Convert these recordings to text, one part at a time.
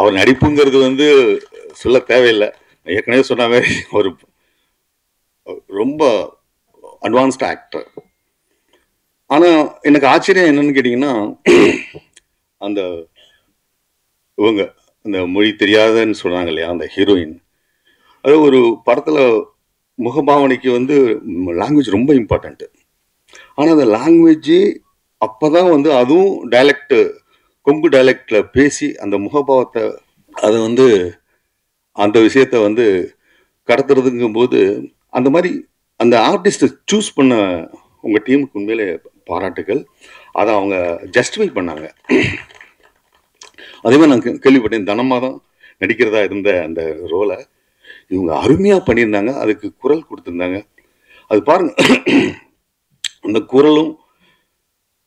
அவர் நடிப்புங்கிறது வந்து சொல்ல தேவையில்லை. ஏற்கனவே சொன்ன மாதிரி ஒரு ரொம்ப அட்வான்ஸ்ட் ஆக்டர். ஆனால் எனக்கு ஆச்சரியம் என்னன்னு கேட்டிங்கன்னா, அந்த இவங்க அந்த மொழி தெரியாதன்னு சொன்னாங்க இல்லையா, அந்த ஹீரோயின், அது ஒரு படத்தில் முகபாவனைக்கு வந்து லாங்குவேஜ் ரொம்ப இம்பார்ட்டண்ட்டு. ஆனால் அந்த லாங்குவேஜ் அப்போ தான் வந்து அதுவும் டைலக்ட், கொங்கு டைலக்டில் பேசி அந்த முகபாவத்தை அதை வந்து அந்த விஷயத்த வந்து கடத்துறதுங்கும் போது அந்த மாதிரி அந்த ஆர்டிஸ்ட்டை சூஸ் பண்ண உங்கள் டீமுக்கு உண்மையிலே பாராட்டுகள். அதை அவங்க ஜஸ்டிஃபை பண்ணாங்க. அதே மாதிரி நான் கேள்விப்பட்டேன், தனமாக தான் நடிக்கிறதா இருந்த அந்த ரோலை இவங்க அருமையாக பண்ணியிருந்தாங்க. அதுக்கு குரல் கொடுத்துருந்தாங்க. அது பாருங்க, அந்த குரலும்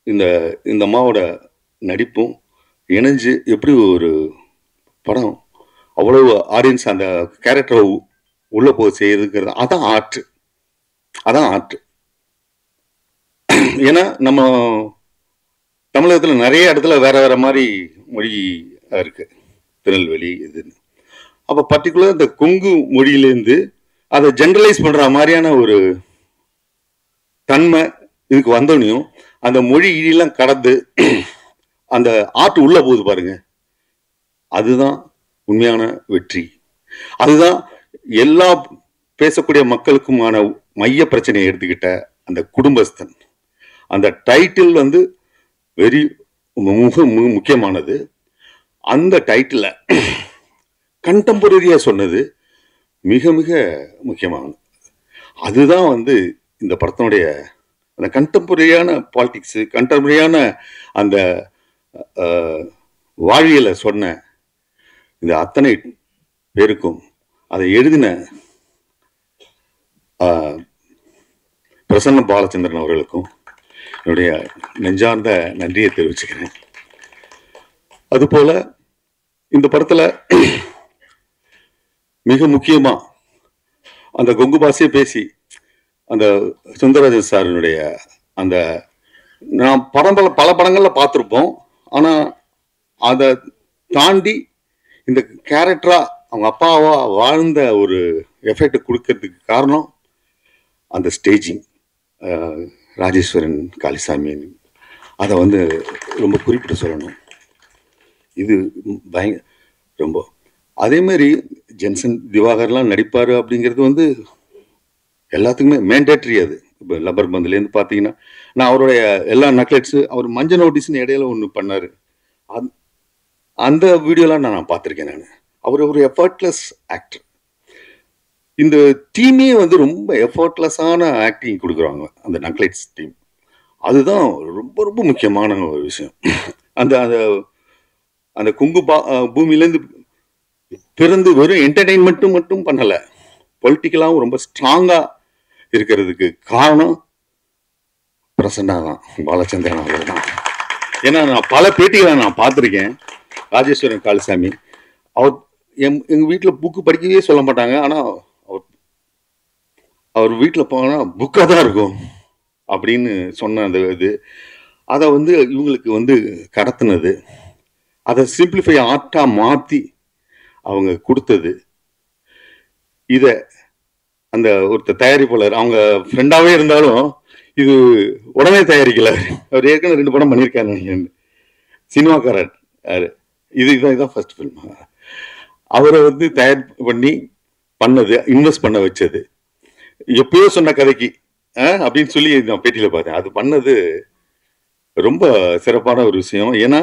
இந்த இந்த அம்மாவோட நடிப்பும் இணைஞ்சு எப்படி ஒரு படம் அவ்வளவு ஆடியன்ஸ் அந்த கேரக்டரை உள்ள போய் செய்யுதுங்கிறது அதான் ஆர்ட். அதான் ஆர்ட். ஏன்னா நம்ம தமிழகத்தில் நிறைய இடத்துல வேற வேற மாதிரி மொழி இருக்கு, திருநெல்வேலி இதுன்னு. அப்போ பர்டிகுலர் இந்த கொங்கு மொழியிலேருந்து அதை ஜென்ரலைஸ் பண்ற மாதிரியான ஒரு தன்மை இதுக்கு வந்தோடனையும் அந்த மொழி இடியெல்லாம் கடந்து அந்த ஆர்ட் உள்ள போகுது பாருங்க, அதுதான் உண்மையான வெற்றி. அதுதான் எல்லா பேசக்கூடிய மக்களுக்குமான மைய பிரச்சனையை எடுத்துக்கிட்ட அந்த குடும்பஸ்தன். அந்த டைட்டில் வந்து வெரி முக்கியமானது. அந்த டைட்டில் கண்டெம்பரரியா சொன்னது மிக மிக முக்கியமானது. அதுதான் வந்து இந்த படத்தினுடைய அந்த கண்டெம்பரரியான பாலிடிக்ஸ், கண்டெம்பரரியான அந்த வாழ்வியலை சொன்ன இந்த அத்தனை பேருக்கும், அதை எழுதின பிரசன்ன பாலச்சந்திரன் அவர்களுக்கும் என்னுடைய நெஞ்சார்ந்த நன்றியை தெரிவிச்சுக்கிறேன். அதுபோல இந்த படத்துல மிக முக்கியமா அந்த கொங்கு பாஷையை பேசி அந்த சுந்தரராஜன் சாரினுடைய அந்த நான் பல படங்கள்ல பார்த்துருப்போம். ஆனா அதை தாண்டி இந்த கேரக்டரா அவங்க அப்பாவா வாழ்ந்த ஒரு எஃபெக்ட் கொடுக்கறதுக்கு காரணம் அந்த ஸ்டேஜிங். ராஜேஸ்வரன் காளிசாமி அதை வந்து ரொம்ப குறிப்பிட்டு சொல்லணும். இது ரொம்ப அதே மாதிரி ஜென்சன் திவாகர்லாம் நடிப்பார் அப்படிங்கிறது வந்து எல்லாத்துக்குமே மேண்டேட்ரி. அது இப்போ லப்பர் பந்துலேருந்து பார்த்தீங்கன்னா, நான் அவருடைய எல்லா நக்லெட்ஸு, அவர் மஞ்சள் நோட்டீஸ்னு இடையில ஒன்று பண்ணார், அந்த வீடியோலாம் நான் பார்த்துருக்கேன். அவர் ஒரு எஃபர்ட்லெஸ் ஆக்டர். இந்த டீமே வந்து ரொம்ப எஃபர்ட்லெஸ்ஸான ஆக்டிங் கொடுக்குறாங்க அந்த நக்லைட்ஸ் டீம். அதுதான் ரொம்ப ரொம்ப முக்கியமான ஒரு விஷயம். அந்த அந்த அந்த கொங்கு பூமியிலேருந்து பிறந்து வெறும் என்டர்டெயின்மெண்ட்டும் மட்டும் பண்ணலை, பொலிட்டிக்கலாகவும் ரொம்ப ஸ்ட்ராங்காக இருக்கிறதுக்கு காரணம் பிரசன்னா தான், பாலச்சந்திரன் அவர் தான். ஏன்னா நான் பல பேட்டிகளை நான் பார்த்துருக்கேன். ராஜேஸ்வரன் காளிசாமி அவர் எங்கள் வீட்டில் புக்கு படிக்கவே சொல்ல மாட்டாங்க. ஆனால் அவர் வீட்டில் போனால் புக்காக தான் இருக்கும் அப்படின்னு சொன்ன அந்த இது, அதை வந்து இவங்களுக்கு வந்து கடத்தினது, அதை சிம்பிளிஃபை ஆர்ட்டாக மாற்றி அவங்க கொடுத்தது. இதை அந்த ஒருத்தர் தயாரிப்பாளர் அவங்க ஃப்ரெண்டாகவே இருந்தாலும் இது உடனே தயாரிக்கல, அவர் ஏற்கனவே 2 படம் பண்ணியிருக்காரு நினைக்கிறேன், சினிமாக்காரர் இதுதான் ஃபர்ஸ்ட் ஃபில்ம். அவரை வந்து தயார் பண்ணி பண்ணது, இன்வெஸ்ட் பண்ண வச்சது, எப்பயோ சொன்ன கதைக்கு அப்படின்னு சொல்லி நான் பேட்டியில் பார்த்தேன். அது பண்ணது ரொம்ப சிறப்பான ஒரு விஷயம். ஏன்னா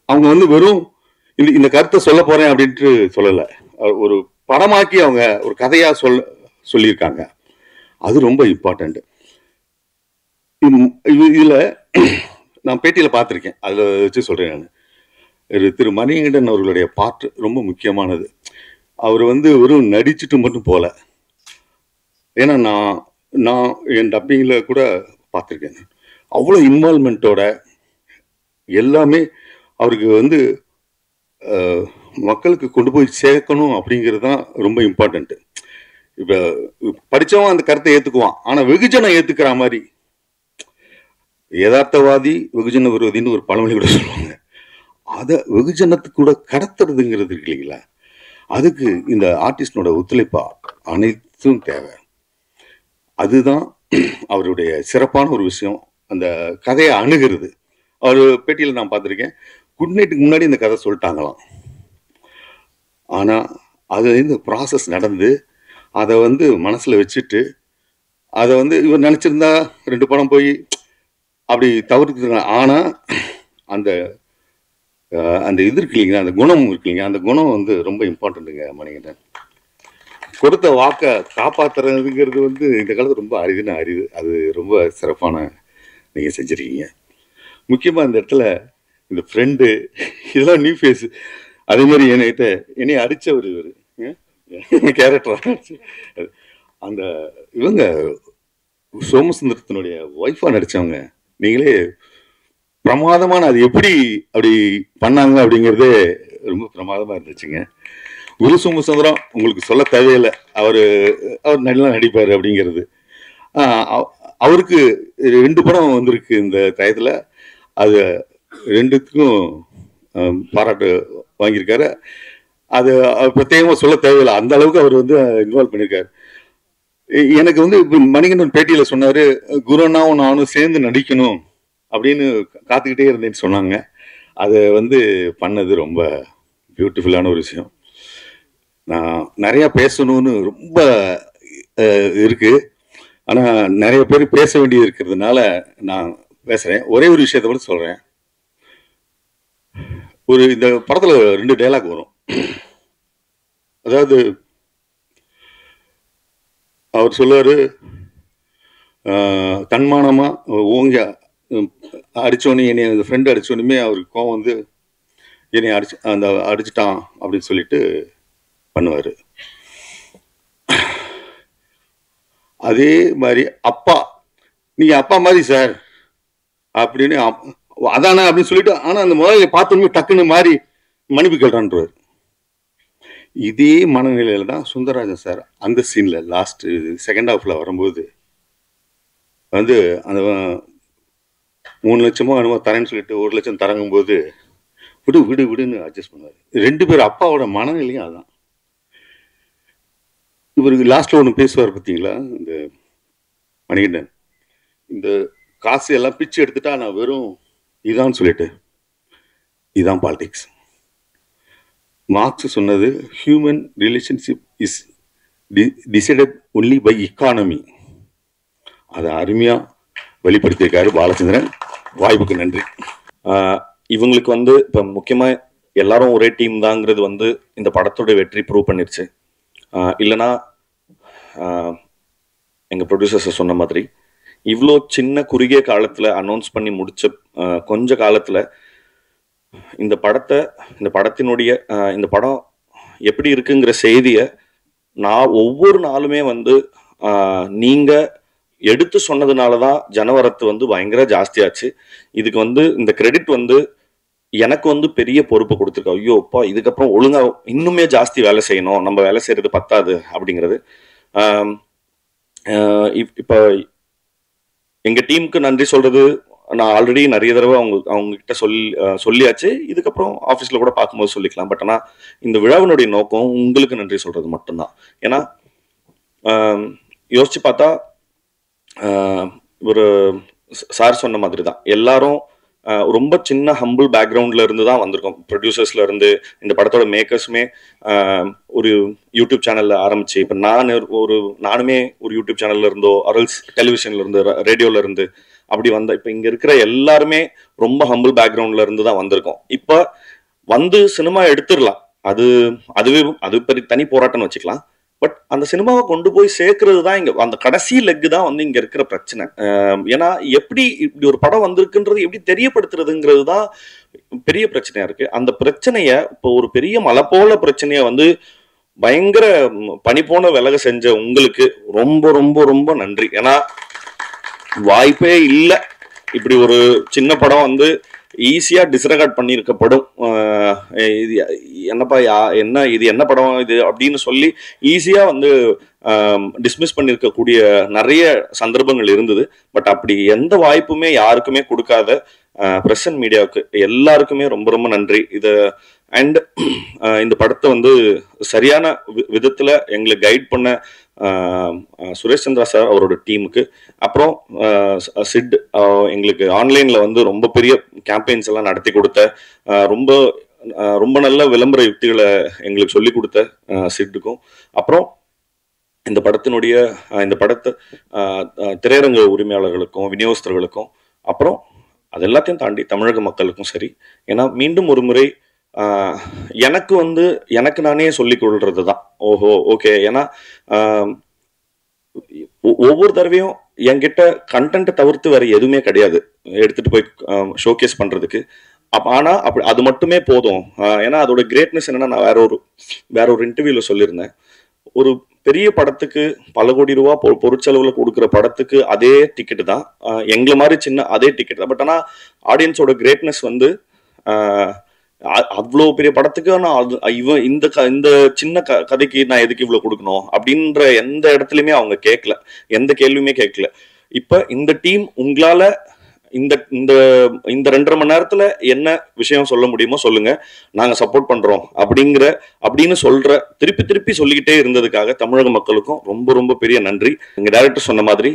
அவங்க வந்து வெறும் இந்த கருத்தை சொல்ல போறேன் அப்படின்ட்டு சொல்லலை, ஒரு படமாக்கி அவங்க ஒரு கதையா சொல்லியிருக்காங்க. அது ரொம்ப இம்பார்ட்டன்ட். இதுல நான் பேட்டியில பார்த்துருக்கேன், அதுல வச்சு சொல்றேன். நான் திரு மணிகண்டன் அவர்களுடைய பாட்டு ரொம்ப முக்கியமானது. அவர் வந்து வெறும் நடிச்சுட்டு மட்டும் போல. ஏன்னா நான் என் டப்பிங்கில் கூட பார்த்துருக்கேன், அவ்வளோ இன்வால்மெண்ட்டோட எல்லாமே அவருக்கு வந்து மக்களுக்கு கொண்டு போய் சேர்க்கணும் அப்படிங்கிறது தான் ரொம்ப இம்பார்ட்டண்ட்டு. இப்போ படித்தவன் அந்த கருத்தை ஏற்றுக்குவான், ஆனால் வெகுஜனை ஏற்றுக்கிற மாதிரி, யதார்த்தவாதி வெகுஜன விரோதின்னு ஒரு பழமொழி கூட சொல்லுவாங்க, அதை வெகுஜனத்துக்கு கூட கடத்துறதுங்கிறது இருக்கு இல்லைங்களா, அதுக்கு இந்த ஆர்டிஸ்டனோட ஒத்துழைப்பா அனைத்தும் தேவை. அதுதான் அவருடைய சிறப்பான ஒரு விஷயம். அந்த கதையை அணுகிறது. அவர் பேட்டியில் நான் பார்த்துருக்கேன், குட் நைட்டுக்கு முன்னாடி இந்த கதை சொல்லிட்டாங்களாம். ஆனால் அது இந்த ப்ராசஸ் நடந்து அதை மனசில் வச்சுட்டு அதை இவர் நினச்சிருந்தா 2 படம் போய் அப்படி தவிர்த்துருங்க. ஆனால் அந்த அந்த இது இருக்கு இல்லைங்க, அந்த குணம் இருக்கு இல்லைங்க, அந்த குணம் ரொம்ப இம்பார்ட்டண்ட்டுங்க. மணிகண்டன் கொடுத்த வாக்கை காப்பாற்றுறதுங்கிறது இந்த காலத்து ரொம்ப அரிது. அது ரொம்ப சிறப்பான நீங்கள் செஞ்சுருக்கீங்க. முக்கியமாக இந்த இடத்துல இந்த ஃப்ரெண்டு இதெல்லாம் நியூ ஃபேஸ். அதே மாதிரி என்னை அடித்தவர் இவர் கேரக்டர். அந்த இவங்க சோமசுந்தரத்தினுடைய ஒய்ஃபாக நடித்தவங்க, நீங்களே பிரமாதமான அது எப்படி அப்படி பண்ணாங்க அப்படிங்கிறதே ரொம்ப பிரமாதமாக இருந்துச்சுங்க. குரு சோமசுந்தரம் உங்களுக்கு சொல்ல தேவையில்லை, அவர் நல்லா நடிப்பார் அப்படிங்கிறது. அவருக்கு 2 படம் வந்திருக்கு இந்த டயத்தில். அது 2த்துக்கும் பாராட்டு வாங்கியிருக்காரு. அது பிரத்யேகமாக சொல்ல தேவையில்லை, அந்த அளவுக்கு அவர் இன்வால்வ் பண்ணியிருக்காரு. எனக்கு இப்போ மணிகண்டன் பேட்டியில் சொன்னார், குருனாவும் நானும் சேர்ந்து நடிக்கணும் அப்படின்னு காத்துக்கிட்டே இருந்தேன்னு சொன்னாங்க. அதை பண்ணது ரொம்ப பியூட்டிஃபுல்லான ஒரு விஷயம். நான் நிறையா பேசணும்னு ரொம்ப இருக்கு, ஆனால் நிறைய பேர் பேச வேண்டியது இருக்கிறதுனால நான் பேசுகிறேன். ஒரே ஒரு விஷயத்தை மட்டும் சொல்கிறேன். இந்த படத்தில் 2 டைலாக் வரும். அதாவது அவர் சொல்லுவார், தன்மானமாக ஓங்க அடித்தோன்னே என்னை அந்த ஃப்ரெண்டு அடித்தோன்னுமே அவருக்கு கோவம் என்னை அடிச்சிட்டான் அப்படின்னு சொல்லிட்டு பண்ணுவார். அதே மாதிரி அப்பா, நீங்கள் அப்பா மாதிரி சார் அப்படின்னு அதானே அப்படின்னு சொல்லிட்டு, ஆனால் அந்த முதல்ல பார்த்தோன்னே டக்குன்னு மாதிரி மன்னிப்பு கேட்டான்றார். இதே மனநிலையில தான் சுந்தரராஜன் சார் அந்த சீன்ல லாஸ்ட் செகண்ட் ஹாஃப்ல வரும்போது அந்த 3 லட்சமோ என்னமோ தரேன்னு சொல்லிட்டு 1 லட்சம் தரங்கும் போது விடுன்னு அட்ஜஸ்ட் பண்ணுவார். 2 பேர் அப்பாவோட மனநிலையும் அதுதான். இவருக்கு லாஸ்ட்ல ஒன்று பேசுவார் பார்த்தீங்களா, இந்த மணிகண்டன், இந்த காசு எல்லாம் பிச்சு எடுத்துட்டா நான் வெறும் இதான்னு சொல்லிட்டு, இதான் பாலிடிக்ஸ். மார்க்ஸ் சொன்னது, human relationship is decided only by economy. அதை அருமையாக வெளிப்படுத்தியிருக்காரு பாலச்சந்திரன். வாய்ப்புக்கு நன்றி. இவங்களுக்கு இப்போ முக்கியமாக எல்லாரும் ஒரே டீம் தாங்கிறது இந்த படத்தோட வெற்றி ப்ரூவ் பண்ணிருச்சு. இல்லைனா எங்கள் ப்ரொடியூசர்ஸை சொன்ன மாதிரி இவ்வளோ சின்ன குறுகிய காலத்தில் அனௌன்ஸ் பண்ணி முடித்த கொஞ்ச காலத்தில் இந்த படத்தினுடைய இந்த படம் எப்படி இருக்குங்கிற செய்தியை நான் ஒவ்வொரு நாளுமே நீங்கள் எடுத்து சொன்னதுனால தான் ஜனவரத்து பயங்கர ஜாஸ்தியாச்சு. இதுக்கு இந்த கிரெடிட் எனக்கு பெரிய பொறுப்பு கொடுத்துருக்கோம். ஐயோ அப்பா, இதுக்கப்புறம் ஒழுங்கா இன்னுமே ஜாஸ்தி வேலை செய்யணும், நம்ம வேலை செய்யறது பத்தாது அப்படிங்கிறது. இப்போ எங்க டீமுக்கு நன்றி சொல்றது நான் ஆல்ரெடி நிறைய தடவை அவங்க கிட்ட சொல்லியாச்சு. இதுக்கப்புறம் ஆஃபீஸில் கூட பார்க்கும்போது சொல்லிக்கலாம். பட் ஆனால் இந்த விழாவினுடைய நோக்கம் உங்களுக்கு நன்றி சொல்றது மட்டும்தான். ஏன்னா யோசிச்சு பார்த்தா ஒரு சார் சொன்ன மாதிரி தான் எல்லாரும் ரொம்ப சின்ன ஹம்பிள் பேக்ரவுண்ட்ல இருந்து தான் வந்திருக்கோம். ப்ரொடியூசர்ஸ்ல இருந்து இந்த படத்தோட மேக்கர்ஸுமே ஒரு யூடியூப் சேனல்ல ஆரம்பிச்சு, இப்போ நானுமே ஒரு யூடியூப் சேனல்ல இருந்தோ அரல்ஸ் டெலிவிஷன்ல இருந்து ரேடியோல இருந்து அப்படி இப்போ இங்க இருக்கிற எல்லாருமே ரொம்ப ஹம்பிள் பேக்ரவுண்ட்ல இருந்து தான் வந்திருக்கோம். இப்போ சினிமா எடுத்துடலாம், அது பெரிய தனி போராட்டம்னு வச்சுக்கலாம். பட் அந்த சினிமாவை கொண்டு போய் சேர்க்கறது தான் இங்க அந்த கடைசி லெக்கு தான் இங்க இருக்கிற பிரச்சனை. ஏன்னா எப்படி இப்படி ஒரு படம் வந்திருக்குன்றது எப்படி தெரியப்படுத்துறதுங்கிறது தான் பெரிய பிரச்சனையா இருக்கு. அந்த பிரச்சனைய இப்போ ஒரு பெரிய மலை போல பிரச்சனைய பயங்கர பனி போன விலக செஞ்ச உங்களுக்கு ரொம்ப ரொம்ப ரொம்ப நன்றி. ஏன்னா வாய்ப்பே இல்லை இப்படி ஒரு சின்ன படம் ஈஸியா டிஸ்ரெகார்ட் பண்ணியிருக்கப்படும். இது என்னப்பா என்ன இது என்ன படம் இது அப்படின்னு சொல்லி ஈஸியா வந்து டிஸ்மிஸ் பண்ணியிருக்கக்கூடிய நிறைய சந்தர்ப்பங்கள் இருந்தது. பட் அப்படி எந்த வாய்ப்புமே யாருக்குமே கொடுக்காத பிரஸ் அண்ட் மீடியாவுக்கு எல்லாருக்குமே ரொம்ப ரொம்ப நன்றி. அண்ட் இந்த படத்தை வந்து சரியான விதத்துல எங்களுக்கு கைட் பண்ண சுரேஷ் சந்திரா சார் அவரோட டீமுக்கு, அப்புறம் சிட் எங்களுக்கு ஆன்லைன்ல வந்து ரொம்ப பெரிய கேம்பெயின்ஸ் எல்லாம் நடத்தி கொடுத்த, ரொம்ப ரொம்ப நல்ல விளம்பர யுக்திகளை எங்களுக்கு சொல்லி கொடுத்த சிட்டுக்கும், அப்புறம் இந்த படத்தை திரையரங்க உரிமையாளர்களுக்கும் விநியோகஸ்தர்களுக்கும், அப்புறம் அது எல்லாத்தையும் தாண்டி தமிழக மக்களுக்கும் சரி. ஏன்னா மீண்டும் ஒரு முறை எனக்கு நானே சொல்லிக் கொள்றது தான் ஓஹோ ஓகே. ஏன்னா ஒவ்வொரு தடவையும் என்கிட்ட கண்டென்ட் தவிர்த்து வேற எதுவுமே கிடையாது எடுத்துட்டு போய் ஷோகேஸ் பண்றதுக்கு. ஆனா அப்படி அது மட்டுமே போதும். ஏன்னா அதோட கிரேட்னஸ் என்னன்னா, நான் வேற ஒரு இன்டர்வியூல சொல்லியிருந்தேன், ஒரு பெரிய படத்துக்கு பல கோடி ரூபா பொருட்செலவுல கொடுக்குற படத்துக்கு அதே டிக்கெட் தான், எங்களை மாதிரி சின்ன அதே டிக்கெட் தான். பட் ஆனா ஆடியன்ஸோட கிரேட்னஸ் வந்து அவ்வளோ பெரிய படத்துக்கு நான் இந்த சின்ன கதைக்கு நான் எதுக்கு இவ்வளவு கொடுக்கணும் அப்படின்ற எந்த இடத்துலயுமே அவங்க கேட்கல, எந்த கேள்வியுமே கேட்கல. இப்ப இந்த டீம் உங்களால இந்த இந்த இந்த 2.5 மணி நேரத்துல என்ன விஷயம் சொல்ல முடியுமோ சொல்லுங்க, நாங்க சப்போர்ட் பண்றோம் அப்படின்னு திருப்பி சொல்லிக்கிட்டே இருந்ததுக்காக தமிழக மக்களுக்கும் ரொம்ப ரொம்ப பெரிய நன்றி. எங்க டைரக்டர் சொன்ன மாதிரி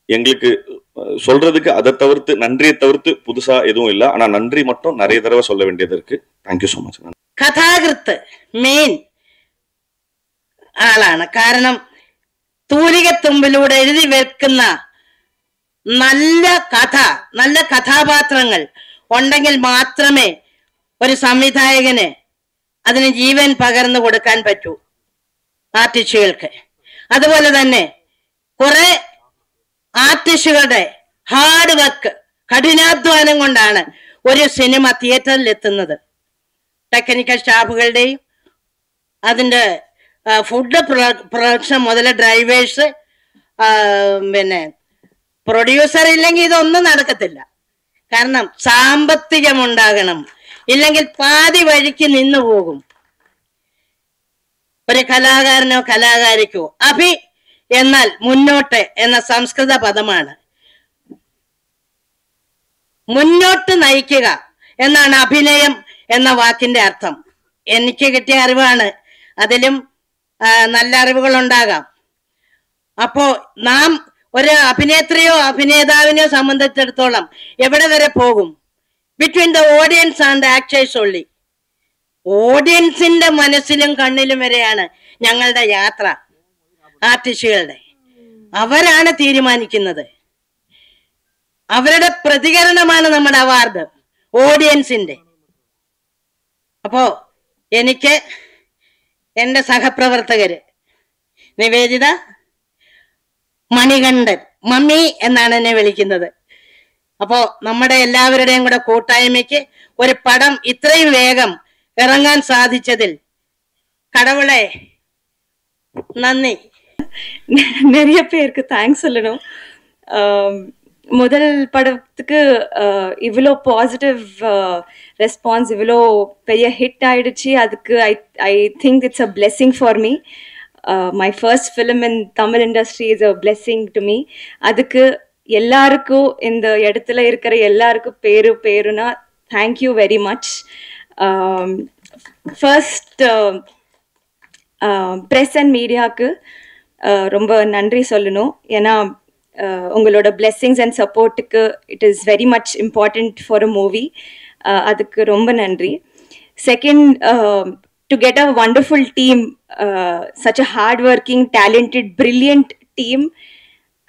எங்களுக்கு சொல்றதுக்கு நன்றியை தவிர்த்து புதுசா எதுவும் இல்லை. ஆனா நன்றி மட்டும் நிறைய தடவை சொல்ல வேண்டியது இருக்கு. Thank you so much. കഥാകൃത്ത് മെയിൻ ആളാണ്. കാരണം തൂലികത്തുമ്പിലൂടെ എഴുതി വെക്കുന്ന നല്ല കഥാപാത്രങ്ങൾ ഉണ്ടെങ്കിൽ മാത്രമേ ഒരു സംവിധായകന് അതിന് ജീവൻ പകർന്നു കൊടുക്കാൻ പറ്റൂ ആർട്ടിസ്റ്റുകൾക്ക്. അതുപോലെ തന്നെ കുറെ ആർട്ടിസ്റ്റുകളുടെ ഹാർഡ് വർക്ക്, കഠിനാധ്വാനം കൊണ്ടാണ് ഒരു സിനിമ തിയേറ്ററിൽ എത്തുന്നത്. ടെക്നിക്കൽ സ്റ്റാഫുകളുടെയും അതിന്റെ ഫുഡ് പ്രൊഡക്ഷൻ മുതൽ ഡ്രൈവേഴ്സ്, പിന്നെ പ്രൊഡ്യൂസർ ഇല്ലെങ്കിൽ ഇതൊന്നും നടക്കത്തില്ല. കാരണം സാമ്പത്തികം ഉണ്ടാകണം, ഇല്ലെങ്കിൽ പാതി വഴിക്ക് നിന്നു പോകും. ഒരു കലാകാരനോ കലാകാരിക്കോ അഭി എന്നാൽ മുന്നോട്ട് എന്ന സംസ്കൃത പദമാണ്. മുന്നോട്ട് നയിക്കുക എന്നാണ് അഭിനയം എന്ന വാക്കിന്റെ അർത്ഥം. എനിക്ക് കിട്ടിയ അറിവാണ്, അതിലും നല്ല അറിവുകൾ ഉണ്ടാകാം. അപ്പോ നാം ഒരു അഭിനേത്രിയോ അഭിനേതാവിനെയോ സംബന്ധിച്ചിടത്തോളം എവിടെ വരെ പോകും? Between the audience and the actors only. ഓഡിയൻസിന്റെ മനസ്സിലും കണ്ണിലും വരെയാണ് ഞങ്ങളുടെ യാത്ര. ആർട്ടിസ്റ്റുകളുടെ അവരാണ് തീരുമാനിക്കുന്നത്, അവരുടെ പ്രതികരണമാണ് നമ്മുടെ അവാർഡ്, ഓഡിയൻസിന്റെ. അപ്പോ എനിക്ക് എന്റെ സഹപ്രവർത്തകര് നിവേദിത, മണികണ്ഠൻ, മമ്മി എന്നാണ് എന്നെ വിളിക്കുന്നത്. അപ്പോ നമ്മുടെ എല്ലാവരുടെയും കൂടെ കൂട്ടായ്മയ്ക്ക് ഒരു പടം ഇത്രയും വേഗം ഇറങ്ങാൻ സാധിച്ചതിൽ കടവുളെ നന്ദി. நிறைய பேருக்கு தேங்க்ஸ் சொல்லணும். முதல் படத்துக்கு இவ்வளோ பாசிட்டிவ் ரெஸ்பான்ஸ், இவ்வளோ பெரிய ஹிட் ஆயிடுச்சு. அதுக்கு I think it's a blessing for me. My first film in Tamil industry is a blessing to me. அதுக்கு எல்லாருக்கும், இந்த இடத்துல இருக்கிற எல்லாருக்கும் பேருனா thank you very much. First press and மீடியாவுக்கு ரொம்ப நன்றி சொல்லணும். ஏன்னா உங்களோட பிளெஸ்ஸிங்ஸ் அண்ட் சப்போர்ட்டுக்கு it is very much important for a movie. அதுக்கு ரொம்ப நன்றி. Second, to get a wonderful team, such a hard-working, talented, brilliant team.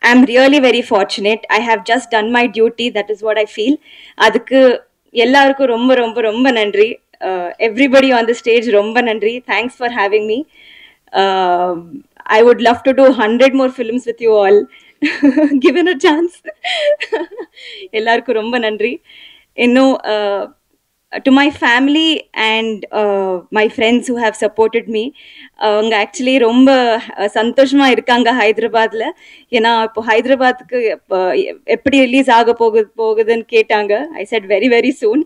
I'm really very fortunate. I have just done my duty. That is what I feel. அதுக்கு எல்லாருக்கும் ரொம்ப ரொம்ப ரொம்ப நன்றி. Everybody on the stage, ரொம்ப நன்றி. Thanks for having me. I would love to do 100 more films with you all, given a chance. எல்லாருக்கும் ரொம்ப நன்றி. இன்னும் to my family and my friends who have supported me, அவங்க actually ரொம்ப சந்தோஷமா இருக்காங்க ஹைதராபாத்ல. ஏன்னா இப்போ ஹைதராபாத்துக்கு எப்படி ரிலீஸ் ஆக போகுதுன்னு கேட்டாங்க. I said very very soon.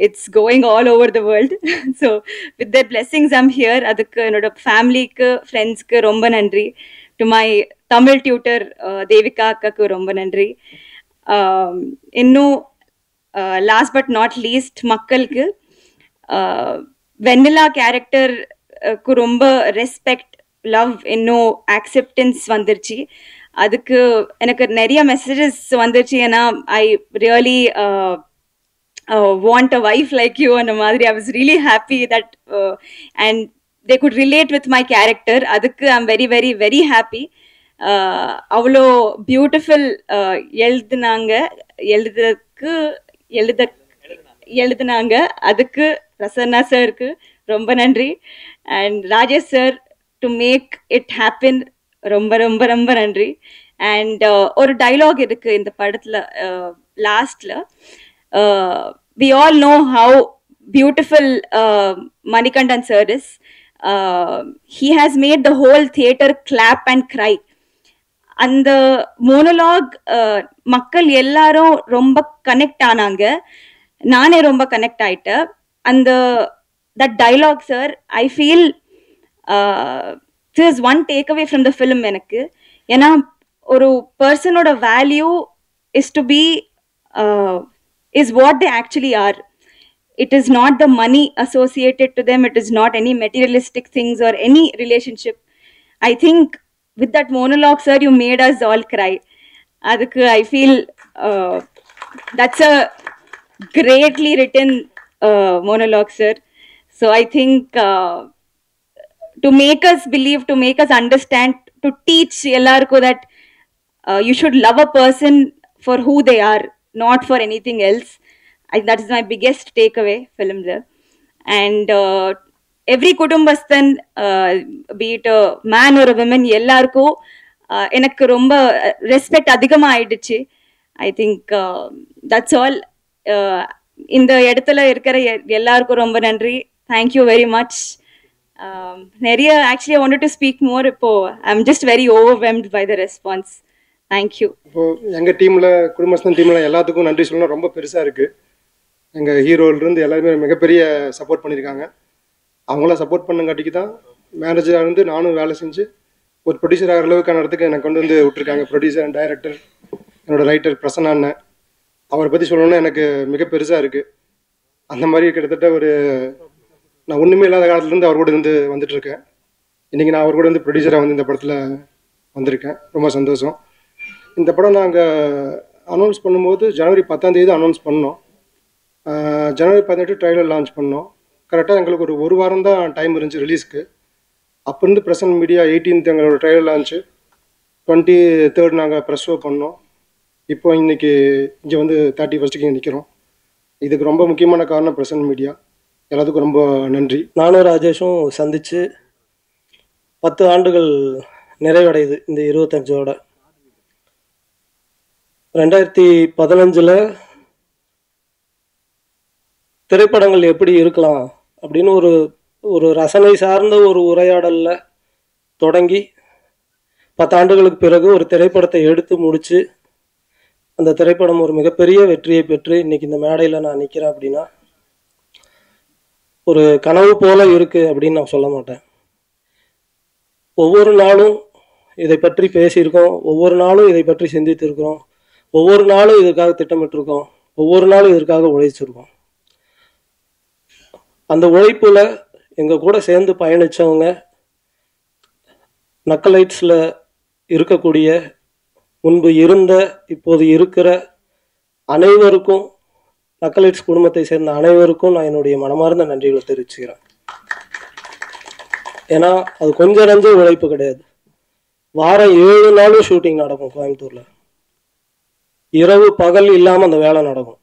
It's going all over the world. So with their blessings I'm here. அதுக்கு என்னோட ஃபேமிலிக்கு ஃப்ரெண்ட்ஸ்க்கு ரொம்ப நன்றி. To my Tamil tutor Devika அக்காக்கு ரொம்ப நன்றி. இன்னும் லாஸ்ட் பட் நாட் லீஸ்ட் மக்களுக்கு வெண்ணிலா கேரக்டருக்கு ரொம்ப ரெஸ்பெக்ட், லவ், இன்னும் ஆக்செப்டன்ஸ் வந்துருச்சு. அதுக்கு எனக்கு நிறைய மெசேஜஸ் வந்துருச்சு. ஏன்னா I really want a wife like you and madri. I was really happy that and they could relate with my character. Adukku I'm very very very happy. avlo beautiful எழுதுனாங்க. அதுக்கு பிரசன்னா சாருக்கு ரொம்ப நன்றி. and Rajesh sir to make it happen ரொம்ப ரொம்ப ரொம்ப நன்றி. and ஒரு டயலாக் இருக்கு இந்த படத்துல லாஸ்ட்ல. We all know how beautiful Manikandan sir is. He has made the whole theater clap and cry. அந்த மோனோலாக் மக்கள் எல்லாரும் ரொம்ப கனெக்ட் ஆனாங்க. நானே ரொம்ப கனெக்ட் ஆயிட்டேன். அந்த that dialogue sir, I feel there's one takeaway from the film எனக்கு. ஏன்னா ஒரு பர்சனோட value is to be is what they actually are. It is not the money associated to them. It is not any materialistic things or any relationship. I think with that monologue sir, you made us all cry. Adukku I feel that's a greatly written monologue sir. So I think to make us believe, to make us understand, to teach ellarku that you should love a person for who they are, not for anything else. That is my biggest takeaway film there. And every kudumbasthan, be it a man or a woman, ellarku enakku romba respect adhigama aiduchu. I think that's all. இந்த இடத்துல இருக்கிற எல்லாருக்கும் ரொம்ப நன்றி. Thank you very much. நிறைய actually I wanted to speak more. இப்போ I'm just very overwhelmed by the response. Thank you. இப்போ எங்கள் டீமில், குடும்பஸ்தன் டீமில் எல்லாத்துக்கும் நன்றி சொல்லணும். ரொம்ப பெருசாக இருக்குது. எங்கள் ஹீரோலேருந்து எல்லாருமே மிகப்பெரிய சப்போர்ட் பண்ணியிருக்காங்க. அவங்களாம் சப்போர்ட் பண்ணுங்காட்டிக்கு தான் மேனேஜராக இருந்து நானும் வேலை செஞ்சு ஒரு ப்ரொடியூசர் ஆகிற அளவுக்கான இடத்துக்கு எனக்கு கொண்டு வந்து விட்டுருக்காங்க. ப்ரொடியூசர் அண்ட் டைரக்டர், என்னோடய ரைட்டர் பிரசன்னா அண்ணன், அவரை பற்றி சொல்லணுன்னா எனக்கு மிக பெருசாக இருக்குது. அந்த மாதிரி கிட்டத்தட்ட நான் ஒன்றுமே இல்லாத காலத்துலேருந்து அவர் கூட இருந்து வந்துட்டுருக்கேன். இன்றைக்கி நான் அவர் கூட வந்து ப்ரொடியூசராக வந்து இந்த படத்தில் வந்திருக்கேன். ரொம்ப சந்தோஷம். இந்த படம் நாங்கள் அனௌன்ஸ் பண்ணும்போது ஜனவரி 10 அனௌன்ஸ் பண்ணோம். ஜனவரி 18 ட்ரைலர் லான்ச் பண்ணோம். கரெக்டாக எங்களுக்கு ஒரு வாரம் தான் டைம் இருந்துச்சு ரிலீஸ்க்கு. அப்போ இருந்து பிரசன்ட் மீடியா 18th எங்களோட ட்ரைலர் லான்ச்சு, 23rd நாங்கள் ப்ரெஸ் ஷோ பண்ணோம். இப்போ இன்றைக்கி இங்கே வந்து 31st இங்கே நிற்கிறோம். இதுக்கு ரொம்ப முக்கியமான காரணம் பிரசன்ட் மீடியா. எல்லாத்துக்கும் ரொம்ப நன்றி. நானும் ராஜேஷும் சந்தித்து 10 ஆண்டுகள் நிறைவடையுது இந்த 25ஓட. 2015 திரைப்படங்கள் எப்படி இருக்கலாம் அப்படின்னு ஒரு ரசனை சார்ந்த ஒரு உரையாடலில் தொடங்கி 10 ஆண்டுகளுக்கு பிறகு ஒரு திரைப்படத்தை எடுத்து முடித்து அந்த திரைப்படம் ஒரு மிகப்பெரிய வெற்றியை பெற்று இன்றைக்கி இந்த மேடையில் நான் நிற்கிறேன் அப்படின்னா ஒரு கனவு போல இருக்குது அப்படின்னு நான் சொல்ல மாட்டேன். ஒவ்வொரு நாளும் இதை பற்றி பேசியிருக்கோம், ஒவ்வொரு நாளும் இதை பற்றி சிந்தித்திருக்கிறோம், ஒவ்வொரு நாளும் இதற்காக திட்டமிட்டிருக்கோம், ஒவ்வொரு நாளும் இதற்காக உழைச்சிருக்கோம். அந்த உழைப்புல எங்கள் கூட சேர்ந்து பயணித்தவங்க, நக்கலைட்ஸில் இருக்கக்கூடிய, முன்பு இருந்த, இப்போது இருக்கிற அனைவருக்கும், நக்கலைட்ஸ் குடும்பத்தை சேர்ந்த அனைவருக்கும் நான் என்னுடைய மனமார்ந்த நன்றிகளை தெரிவிச்சுக்கிறேன். ஏன்னா அது கொஞ்சம் நஞ்ச உழைப்பு கிடையாது. வாரம் 7 நாளும் ஷூட்டிங் நடக்கும் கோயம்புத்தூரில். இரவு பகல் இல்லாமல் அந்த வேலை நடக்கும்.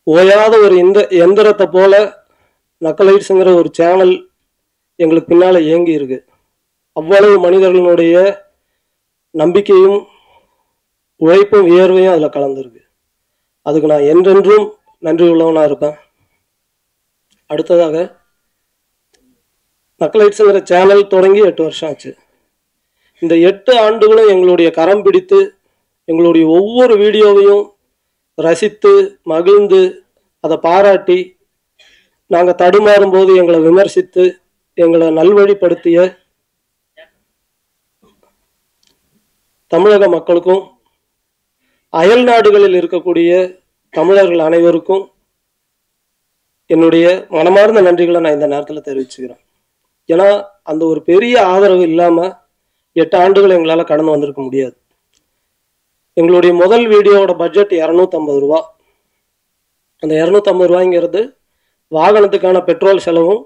ஓயாத ஒரு எந்திரத்தை போல நக்கலைட்ஸுங்கிற ஒரு சேனல் எங்களுக்கு பின்னால் இயங்கி இருக்கு. அவ்வளவு மனிதர்களுடைய நம்பிக்கையும் உழைப்பும் வியர்வையும் அதில் கலந்துருக்கு. அதுக்கு நான் என்றென்றும் நன்றி உள்ளவனாக இருப்பேன். அடுத்ததாக நக்கலைட்ஸுங்கிற சேனல் தொடங்கி 8 வருஷம் ஆச்சு. இந்த 8 ஆண்டுகளும் எங்களுடைய கரம் பிடித்து எங்களுடைய ஒவ்வொரு வீடியோவையும் ரசித்து மகிழ்ந்து அதை பாராட்டி நாங்கள் தடுமாறும் போது எங்களை விமர்சித்து எங்களை நல்வழிப்படுத்திய தமிழக மக்களுக்கும் அயல் நாடுகளில் இருக்கக்கூடிய தமிழர்கள் அனைவருக்கும் என்னுடைய மனமார்ந்த நன்றிகளை நான் இந்த நேரத்தில் தெரிவிச்சுக்கிறேன். ஏன்னா அந்த ஒரு பெரிய ஆதரவு இல்லாமல் 8 ஆண்டுகள் எங்களால் கடந்து வந்திருக்க முடியாது. எங்களுடைய முதல் வீடியோவோட பட்ஜெட் 250 ரூபா. அந்த 250 ரூபாய்ங்கிறது வாகனத்துக்கான பெட்ரோல் செலவும்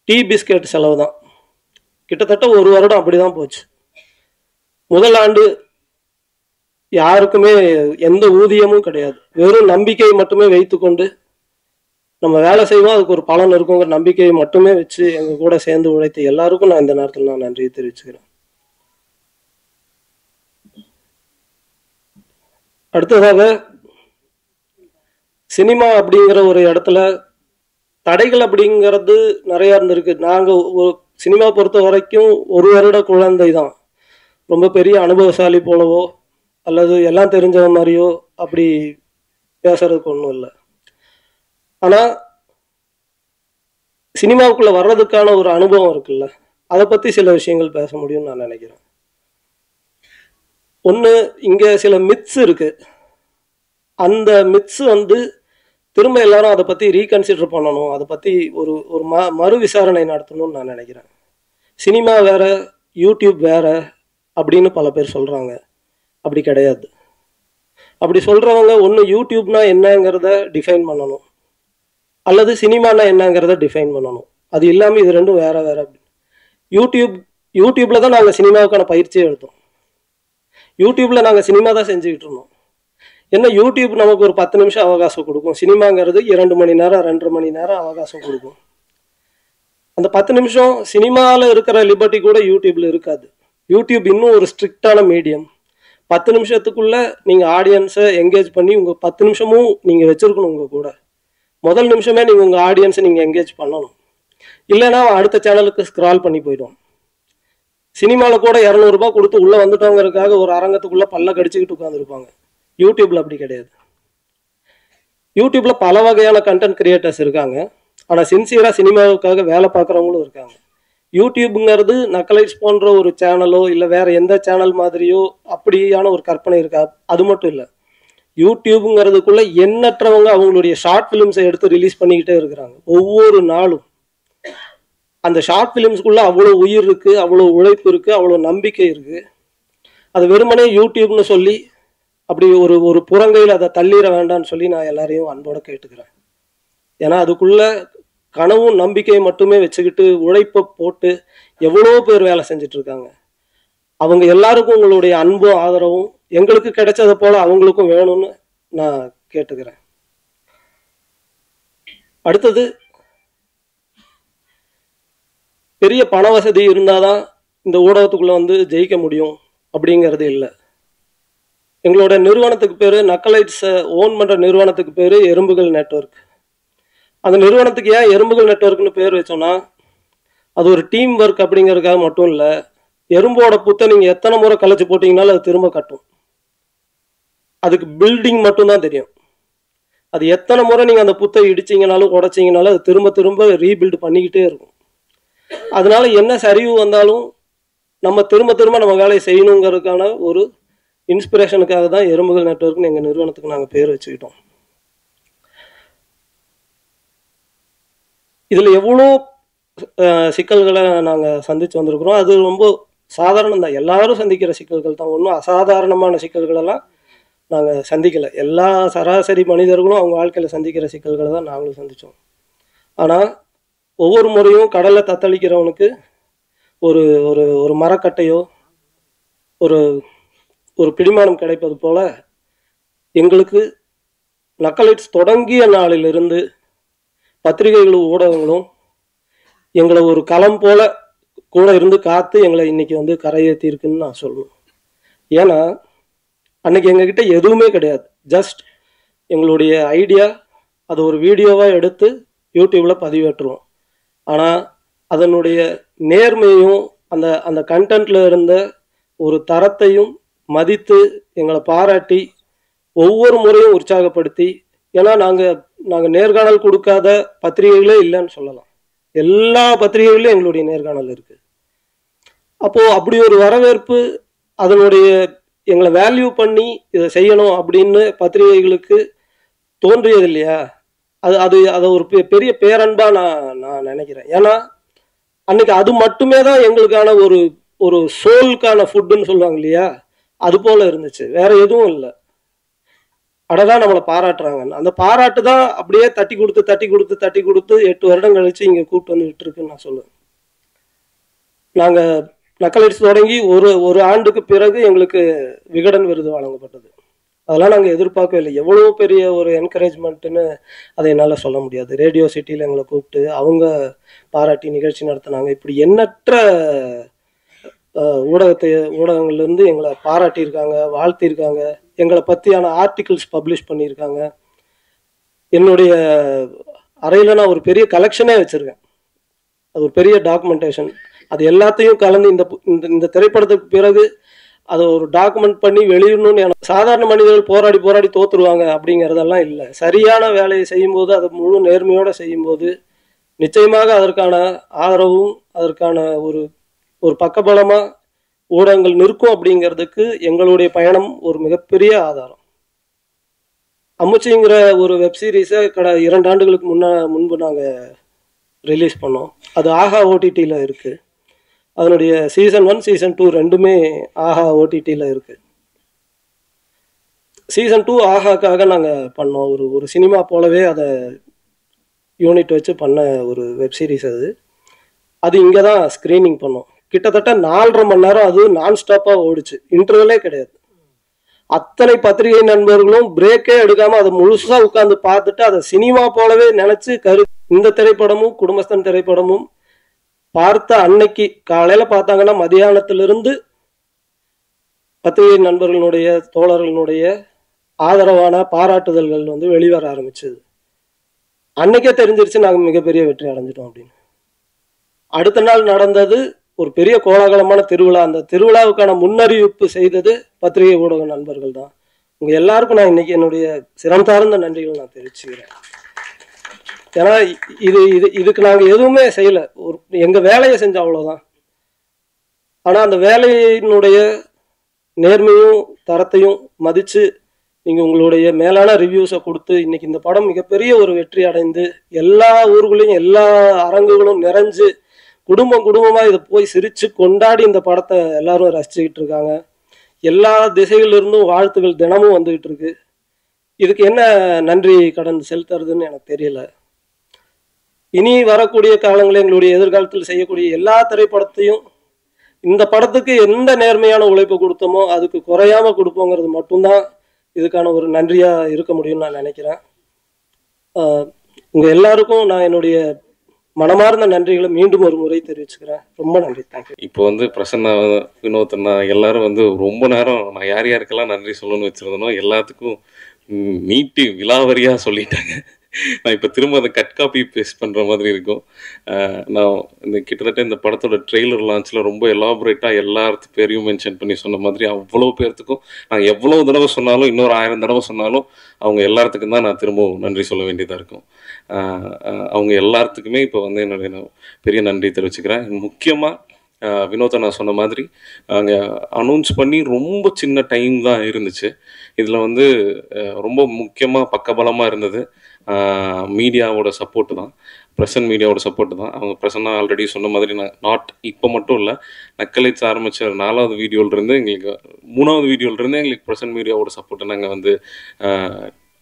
டீ பிஸ்கெட் செலவு தான். கிட்டத்தட்ட 1 வருடம் அப்படி தான் போச்சு. முதல் ஆண்டு யாருக்குமே எந்த ஊதியமும் கிடையாது. வெறும் நம்பிக்கையை மட்டுமே வைத்துக்கொண்டு நம்ம வேலை செய்வோம், அதுக்கு ஒரு பலன் இருக்குங்கிற நம்பிக்கையை மட்டுமே வச்சு எங்கள் கூட சேர்ந்து உழைத்த எல்லாருக்கும் நான் இந்த நேரத்தில் நான் நன்றியை தெரிவிச்சுக்கிறேன். அடுத்ததாக சினிமா அப்படிங்கிற ஒரு இடத்துல தடைகள் அப்படிங்கிறது நிறையா இருந்திருக்கு. நாங்கள் சினிமா பொறுத்த வரைக்கும் 1 வருட குழந்தை தான். ரொம்ப பெரிய அனுபவசாலி போலவோ அல்லது எல்லாம் தெரிஞ்ச மாதிரியோ அப்படி பேசுறதுக்கு ஒன்றும் இல்லை. ஆனால் சினிமாவுக்குள்ளே வர்றதுக்கான ஒரு அனுபவம் இருக்குல்ல, அதை பற்றி சில விஷயங்கள் பேச முடியும்னு நான் நினைக்கிறேன். ஒன்று, இங்கே சில மித்ஸ் இருக்குது. அந்த மித்ஸ் திரும்ப எல்லாரும் அதை பற்றி ரீகன்சிடர் பண்ணணும், அதை பற்றி ஒரு மறு விசாரணை நடத்தணும்னு நான் நினைக்கிறேன். சினிமா வேற, யூடியூப் வேற அப்படின்னு பல பேர் சொல்கிறாங்க. அப்படி கிடையாது. அப்படி சொல்கிறவங்க ஒன்று யூடியூப்னா என்னங்கிறத டிஃபைன் பண்ணணும், அல்லது சினிமானா என்னங்கிறத டிஃபைன் பண்ணணும். அது இல்லாமல் இது ரெண்டும் வேற வேற. யூடியூப்பில் தான் நாங்கள் சினிமாவுக்கான பயிற்சியை எடுத்தோம். யூடியூப்பில் நாங்கள் சினிமா தான் செஞ்சுக்கிட்டு இருந்தோம். என்ன, யூடியூப் நமக்கு ஒரு 10 நிமிஷம் அவகாசம் கொடுக்கும். சினிமாங்கிறது 2 மணி நேரம் 2.5 மணி நேரம் அவகாசம் கொடுக்கும். அந்த 10 நிமிஷம் சினிமாவில் இருக்கிற லிபர்ட்டி கூட யூடியூப்பில் இருக்காது. யூடியூப் இன்னும் ஒரு ஸ்ட்ரிக்டான மீடியம். 10 நிமிஷத்துக்குள்ளே நீங்கள் ஆடியன்ஸை என்கேஜ் பண்ணி உங்கள் 10 நிமிஷமும் நீங்கள் வச்சுருக்கணும். உங்கள் கூட முதல் நிமிஷமே நீங்கள் உங்கள் ஆடியன்ஸை நீங்கள் என்கேஜ் பண்ணணும். இல்லைன்னா அடுத்த சேனலுக்கு ஸ்க்ரால் பண்ணி போயிடும். சினிமாவில் கூட 200 ரூபாய் கொடுத்து உள்ளே வந்துட்டோங்கிறதுக்காக ஒரு அரங்கத்துக்குள்ளே பல்ல கடிச்சிக்கிட்டு உட்காந்துருப்பாங்க. யூடியூப்பில் அப்படி கிடையாது. யூடியூப்பில் பல வகையான கண்டென்ட் கிரியேட்டர்ஸ் இருக்காங்க. ஆனால் சின்சியராக சினிமாவுக்காக வேலை பார்க்குறவங்களும் இருக்காங்க. யூடியூப்புங்கிறது நக்கலைட்ஸ் போன்ற ஒரு சேனலோ இல்லை வேறு எந்த சேனல் மாதிரியோ அப்படியான ஒரு கற்பனை இருக்கா? அது மட்டும் இல்லை, யூடியூப்புங்கிறதுக்குள்ளே எண்ணற்றவங்க அவங்களுடைய ஷார்ட் ஃபிலிம்ஸை எடுத்து ரிலீஸ் பண்ணிக்கிட்டே இருக்கிறாங்க ஒவ்வொரு நாளும். அந்த ஷார்ட் ஃபிலிம்ஸ்குள்ளே அவ்வளோ உயிர் இருக்குது, அவ்வளோ உழைப்பு இருக்குது, அவ்வளோ நம்பிக்கை இருக்குது. அது வெறுமனே யூடியூப்னு சொல்லி அப்படி ஒரு புறங்கையில் அதை தள்ளிட வேண்டாம்னு சொல்லி நான் எல்லாரையும் அன்போடு கேட்டுக்கிறேன். ஏன்னா அதுக்குள்ளே கனவும் நம்பிக்கையை மட்டுமே வச்சுக்கிட்டு உழைப்பை போட்டு எவ்வளோ பேர் வேலை செஞ்சிட்ருக்காங்க. அவங்க எல்லாருக்கும் உங்களுடைய அன்பும் ஆதரவும் எங்களுக்கு கிடைச்சதை போல் அவங்களுக்கும் வேணும்னு நான் கேட்டுக்கிறேன். அடுத்தது, பெரிய பண வசதி இருந்தால் தான் இந்த ஊடகத்துக்குள்ளே ஜெயிக்க முடியும் அப்படிங்கிறது இல்லை. எங்களோட நிறுவனத்துக்கு பேர், நக்கலைட்ஸை ஓன் பண்ணுற நிறுவனத்துக்கு பேர் எறும்புகள் நெட்வொர்க். அந்த நிறுவனத்துக்கு ஏன் எறும்புகள் நெட்வொர்க்னு பேர் வச்சோன்னா, அது ஒரு டீம் ஒர்க் அப்படிங்கிறதுக்காக மட்டும் இல்லை. எறும்போட புத்தை நீங்கள் எத்தனை முறை கலைச்சி போட்டிங்கனாலும் அது திரும்ப கட்டும். அதுக்கு பில்டிங் மட்டும்தான் தெரியும். அது எத்தனை முறை நீங்கள் அந்த புத்தை இடிச்சிங்கனாலும் உடைச்சிங்கனாலும் அது திரும்ப திரும்ப ரீபில்டு பண்ணிக்கிட்டே இருக்கும். அதனால என்ன சரிவு வந்தாலும் நம்ம திரும்ப திரும்ப நம்ம வேலையை செய்யணுங்கிறதுக்கான ஒரு இன்ஸ்பிரேஷனுக்காக தான் எறும்புகள் நெட்வொர்க்னு எங்கள் நிறுவனத்துக்கு நாங்கள் பேர் வச்சுக்கிட்டோம். இதில் எவ்வளோ சிக்கல்களை நாங்கள் சந்தித்து வந்திருக்கிறோம். அது ரொம்ப சாதாரணம் தான், எல்லாரும் சந்திக்கிற சிக்கல்கள் தான். ஒன்றும் அசாதாரணமான சிக்கல்களெல்லாம் நாங்கள் சந்திக்கலை. எல்லா சராசரி மனிதர்களும் அவங்க வாழ்க்கையில் சந்திக்கிற சிக்கல்களை தான் நாங்களும் சந்தித்தோம். ஆனால் ஒவ்வொரு முறையும் கடலை தத்தளிக்கிறவனுக்கு ஒரு ஒரு ஒரு மரக்கட்டையோ ஒரு ஒரு பிடிமானம் கிடைப்பது போல் எங்களுக்கு நக்கலைட்ஸ் தொடங்கிய நாளிலிருந்து பத்திரிகைகளும் ஊடகங்களும் எங்களை ஒரு களம் போல கூட இருந்து காத்து எங்களை இன்னைக்கு கரையேற்றி இருக்குன்னு நான் சொல்லணும். ஏன்னா அன்னைக்கு எங்ககிட்ட எதுவுமே கிடையாது. ஜஸ்ட் எங்களுடைய ஐடியா, அதை ஒரு வீடியோவாக எடுத்து யூடியூப்பில் பதிவேற்றுவோம். ஆனால் அதனுடைய நேர்மையும் அந்த அந்த கண்டென்ட்டில் இருந்த ஒரு தரத்தையும் மதித்து எங்களை பாராட்டி ஒவ்வொரு முறையும் உற்சாகப்படுத்தி, ஏன்னா நாங்கள் நேர்காணல் கொடுக்காத பத்திரிகைகளே இல்லைன்னு சொல்லலாம். எல்லா பத்திரிகைகளிலும் எங்களுடைய நேர்காணல் இருக்குது. அப்போது அப்படி ஒரு வரவேற்பு, அதனுடைய எங்களை வேல்யூ பண்ணி இதை செய்யணும் அப்படின்னு பத்திரிகைகளுக்கு தோன்றியது இல்லையா, அதை ஒரு பெரிய பேரன்பாக நான் நினைக்கிறேன். ஏன்னா அன்னைக்கு அது மட்டுமே தான் எங்களுக்கான ஒரு சோலுக்கான ஃபுட்டுன்னு சொல்லுவாங்க இல்லையா, அது போல இருந்துச்சு. வேற எதுவும் இல்லை. அடதான் நம்மளை பாராட்டுறாங்க. அந்த பாராட்டு தான் அப்படியே தட்டி கொடுத்து 8 வருடம் கழிச்சு இங்கே கூப்பிட்டு வந்து விட்டுருக்குன்னு நான் சொல்லுவேன். நாங்கள் நக்கலைட்ஸ் தொடங்கி ஒரு ஆண்டுக்கு பிறகு எங்களுக்கு விகடன் விருது வழங்கப்பட்டது. அதெல்லாம் நாங்கள் எதிர்பார்க்கவே இல்லை. எவ்வளோ பெரிய ஒரு என்கரேஜ்மெண்ட்டுன்னு அதை என்னால் சொல்ல முடியாது. ரேடியோ சிட்டியில் எங்களை கூப்பிட்டு அவங்க பாராட்டி நிகழ்ச்சி நடத்தினாங்க. இப்படி எண்ணற்ற ஊடகங்கள்லேருந்து எங்களை பாராட்டியிருக்காங்க, வாழ்த்தியிருக்காங்க. எங்களை பற்றியான ஆர்டிகிள்ஸ் பப்ளிஷ் பண்ணியிருக்காங்க. என்னுடைய அறையில் நான் ஒரு பெரிய கலெக்ஷனே வச்சுருக்கேன். அது ஒரு பெரிய டாக்குமெண்டேஷன். அது எல்லாத்தையும் கலந்து இந்த திரைப்படத்துக்கு பிறகு அதை ஒரு டாக்குமெண்ட் பண்ணி வெளியிடணும்னு சாதாரண மனிதர்கள் போராடி தோத்துருவாங்க அப்படிங்கிறதெல்லாம் இல்லை. சரியான வேலையை செய்யும்போது, அதை முழு நேர்மையோடு செய்யும்போது நிச்சயமாக அதற்கான ஆதரவும் அதற்கான ஒரு பக்கபலமாக ஊடகங்கள் நிற்கும் அப்படிங்கிறதுக்கு எங்களுடைய பயணம் ஒரு மிகப்பெரிய ஆதாரம். அம்முச்சிங்கிற ஒரு வெப்சீரிஸை 2 ஆண்டுகளுக்கு முன்பு நாங்கள் ரிலீஸ் பண்ணோம். அது ஆஹா ஓடிடியில் இருக்குது. அதனுடைய சீசன் 1 சீசன் 2 ரெண்டுமே ஆஹா ஓடிடியில் இருக்குது. சீசன் 2 ஆஹாக்காக நாங்கள் பண்ணோம். ஒரு சினிமா போலவே அதை யூனிட் வச்சு பண்ண ஒரு வெப்சீரிஸ். அது இங்கே தான் ஸ்க்ரீனிங் பண்ணோம். கிட்டத்தட்ட 4.5 மணி நேரம் அது நான்ஸ்டாப்பாக ஓடிச்சு. இன்டர்வலே கிடையாது. அத்தனை பத்திரிகை நண்பர்களும் பிரேக்கே எடுக்காமல் அதை முழுசாக உட்காந்து பார்த்துட்டு அதை சினிமா போலவே நினச்சி இந்த திரைப்படமும் குடும்பஸ்தன் திரைப்படமும் பார்த்த அன்னைக்கு காலையில் பார்த்தாங்கன்னா மதியானத்திலிருந்து பத்திரிகை நண்பர்களுடைய தோழர்களுடைய ஆதரவான பாராட்டுதல்கள் வெளிவர ஆரம்பிச்சது. அன்னைக்கே தெரிஞ்சிருச்சு நாங்கள் மிகப்பெரிய வெற்றி அடைஞ்சிட்டோம் அப்படின்னு. அடுத்த நாள் நடந்தது ஒரு பெரிய கோலாகலமான திருவிழா. அந்த திருவிழாவுக்கான முன்னறிவிப்பு செய்தது பத்திரிகை ஊடக நண்பர்கள் தான். உங்க எல்லாருக்கும் நான் இன்னைக்கு என்னுடைய சிரம் சார்ந்த நன்றிகள் நான் தெரிவிச்சுக்கிறேன். ஏன்னா இதுக்கு நாங்கள் எதுவுமே செய்யலை. எங்கள் வேலையை செஞ்சோம், அவ்வளோதான். ஆனால் அந்த வேலையினுடைய நேர்மையும் தரத்தையும் மதித்து நீங்கள் உங்களுடைய மேலான ரிவ்யூஸை கொடுத்து இன்னைக்கு இந்த படம் மிகப்பெரிய ஒரு வெற்றி அடைந்து எல்லா ஊர்களையும் எல்லா அரங்குகளும் நிறைஞ்சு குடும்பமாக இதை போய் சிரித்து கொண்டாடி இந்த படத்தை எல்லாரும் ரசிச்சுக்கிட்டு இருக்காங்க. எல்லா திசைகளிலிருந்தும் வாழ்த்துக்கள் தினமும் வந்துக்கிட்டு இருக்கு. இதுக்கு என்ன நன்றி கடன் செலுத்துறதுன்னு எனக்கு தெரியல. இனி வரக்கூடிய காலங்களில் எங்களுடைய எதிர்காலத்தில் செய்யக்கூடிய எல்லா திரைப்படத்தையும் இந்த படத்துக்கு எந்த நேர்மையான உழைப்பு கொடுத்தோமோ அதுக்கு குறையாம கொடுப்போங்கிறது மட்டும்தான் இதுக்கான ஒரு நன்றியா இருக்க முடியும்னு நான் நினைக்கிறேன். உங்க எல்லாருக்கும் நான் என்னுடைய மனமார்ந்த நன்றிகளை மீண்டும் ஒரு முறை தெரிவிச்சுக்கிறேன். ரொம்ப நன்றி. தேங்க்யூ. இப்போ பிரசன்னா, வினோத்னா எல்லாரும் ரொம்ப நேரம் நான் யாருக்கெல்லாம் நன்றி சொல்லணும்னு வச்சிருந்தனோ எல்லாத்துக்கும் நீட்டி விலாவரியா சொல்லிட்டாங்க. நான் இப்போ திரும்ப அதை கட் காப்பி பேஸ்ட் பண்ணுற மாதிரி இருக்கும். நான் கிட்டத்தட்ட இந்த படத்தோட ட்ரெய்லர் லான்ச்சில் ரொம்ப எலாபரேட்டாக எல்லாத்து பேரையும் மென்ஷன் பண்ணி சொன்ன மாதிரி அவ்வளோ பேர்த்துக்கும் நான் எவ்வளோ தடவை சொன்னாலும், இன்னொரு 1000 தடவை சொன்னாலும் அவங்க எல்லாத்துக்கும் தான் நான் திரும்பவும் நன்றி சொல்ல வேண்டியதாக இருக்கும். அவங்க எல்லாத்துக்குமே இப்போ என்னுடைய பெரிய நன்றி தெரிவிச்சுக்கிறேன். முக்கியமாக வினோத்தை நான் சொன்ன மாதிரி அங்கே அனௌன்ஸ் பண்ணி ரொம்ப சின்ன டைம் தான் இருந்துச்சு. இதில் ரொம்ப முக்கியமாக பக்கபலமாக இருந்தது மீடியாவோட சப்போர்ட்டு தான், ப்ரெசன்ட் மீடியாவோட சப்போர்ட்டு தான். அவங்க ப்ரெசன்னா ஆல்ரெடி சொன்ன மாதிரி நாட் இப்போ மட்டும் இல்லை, நக்கலைட்ஸ் ஆரம்பித்த 4வது வீடியோலேருந்து எங்களுக்கு 3வது வீடியோலேருந்து எங்களுக்கு ப்ரெசன்ட் மீடியாவோட சப்போர்ட்டை நாங்கள்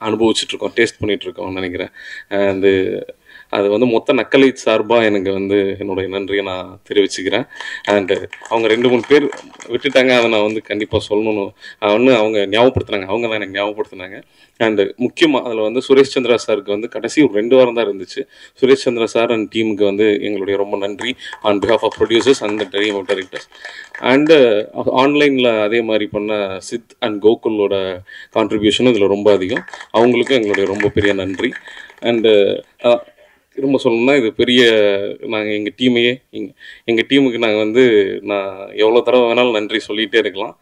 அனுபவிச்சுட்ருக்கோம், டேஸ்ட் பண்ணிகிட்ருக்கோம்னு நினைக்கிறேன். அது மொத்த நக்கலைட் சார்பாக எனக்கு என்னுடைய நன்றியை நான் தெரிவிச்சுக்கிறேன். அண்டு அவங்க 2-3 பேர் விட்டுட்டாங்க, அதை நான் கண்டிப்பாக சொல்லணும். அவங்க ஞாபகப்படுத்துனாங்க, அவங்க தான் எனக்கு ஞாபகப்படுத்தினாங்க. அண்டு முக்கியமாக அதில் சுரேஷ் சந்திரா சாருக்கு கடைசி ஒரு 2 வாரம் தான் இருந்துச்சு. சுரேஷ் சந்திரா சார் அண்ட் டீமுக்கு எங்களுடைய ரொம்ப நன்றி on behalf of producers and team of directors. And ஆன்லைனில் அதே மாதிரி பண்ண சித் அண்ட் கோகுலோட கான்ட்ரிபியூஷனும் இதில் ரொம்ப அதிகம். அவங்களுக்கும் எங்களுடைய ரொம்ப பெரிய நன்றி. அண்டு திரும்ப சொல்லணும்னா இது பெரிய நாங்கள் எங்கள் டீமுக்கு நாங்கள் வந்து நான் எவ்வளோ தடவை வேணாலும் நன்றி சொல்லிகிட்டே இருக்கலாம்.